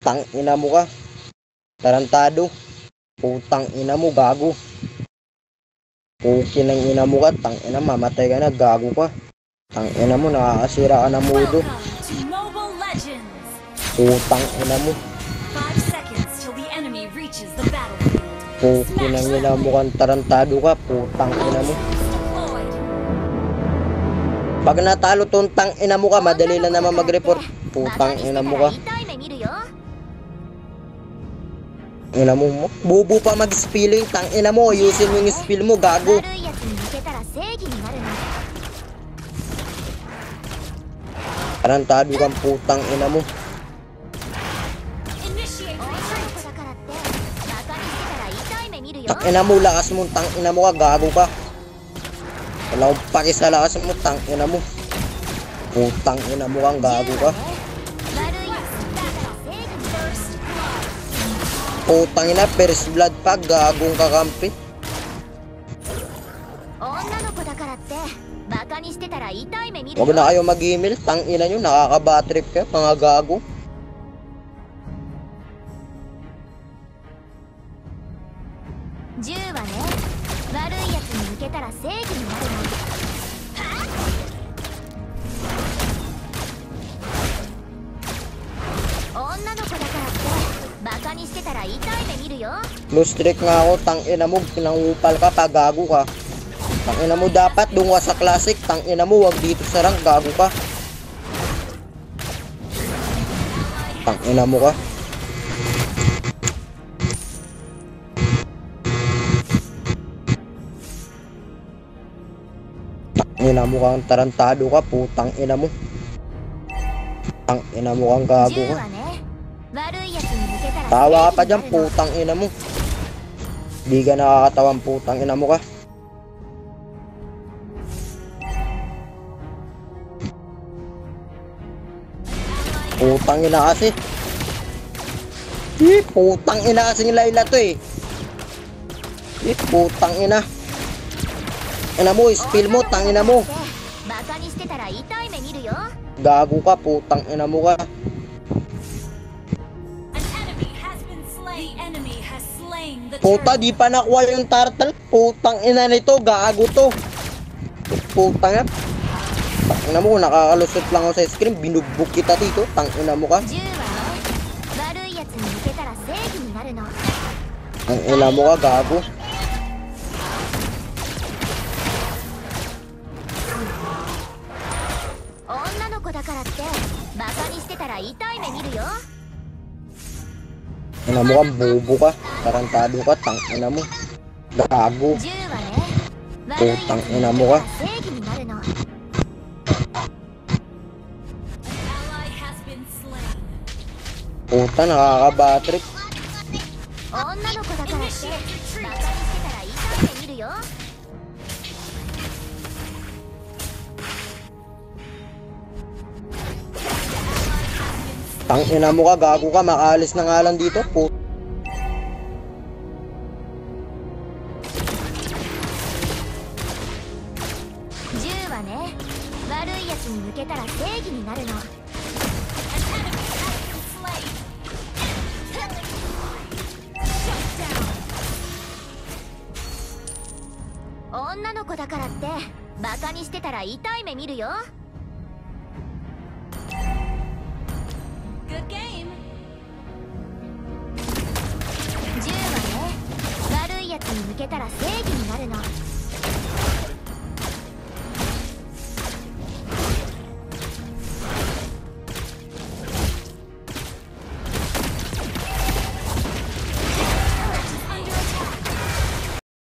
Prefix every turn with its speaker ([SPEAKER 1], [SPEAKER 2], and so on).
[SPEAKER 1] Tang ina mo ka. Tarantado. Putang ina mo, gago. Pukin ng ina mo ka. Tang ina, mamatay ka na, gago ka. Tang ina mo, nakakasira ka na mudo. Putang ina mo.
[SPEAKER 2] 5 seconds till the enemy reaches the battlefield.
[SPEAKER 1] Pukin ng ina mo ka. Tarantado ka. Putang ina mo. Pag natalo tong tang ina mo ka, madali lang naman mag-report. Putang ina mo ka. Ina mo. Bubo pa mag-spilling. Tang ina mo. Ayusin mo yung spill mo. Gago. Tarantado kang putang ina mo. Tang ina mo. Lakas mo. Tang ina mo ka. Gago ka. Wala akong paki sa lakas mo. Tang ina mo. Putang ina mo kang gago ka. Putang ina, first blood pa, gagong kakampi. Huwag na kayo mag-email, tang ina nyo, nakaka-batrip kayo, mga gago. Loose trick nga ako, tang ina mo, pinangupal ka pa, gago ka. Tang ina mo, dapat dunga sa classic, tang ina mo, wag dito sa rank, gago ka. Tang ina mo ka. Tang ina mo kang tarantado ka, putang ina mo. Tang ina mo kang gago ka. Tawa ka pa dyan, putang ina mo. Di ka nakakatawang putang ina mo ka. Putang ina kasi. Putang ina kasi ng Layla to eh. Putang ina. Ina mo, spill mo, tang ina mo. Gago ka, putang ina mo ka. Puta, di pa nakuha yung turtle. Putang ina nito, gago to. Putang ina. Tang ina mo, nakakalusot lang ako sa screen. Binugbog kita dito, tang ina mo ka. Tang ina mo ka, gago. Ina mo kang bobo ka. Tarantado ka, tang ina mo. Gago. Putang ina mo ka. Puta, nakaka-batrip. Tang ina mo ka, gago ka, makaalis na nga lang dito. Puta.
[SPEAKER 2] Good game.
[SPEAKER 3] Good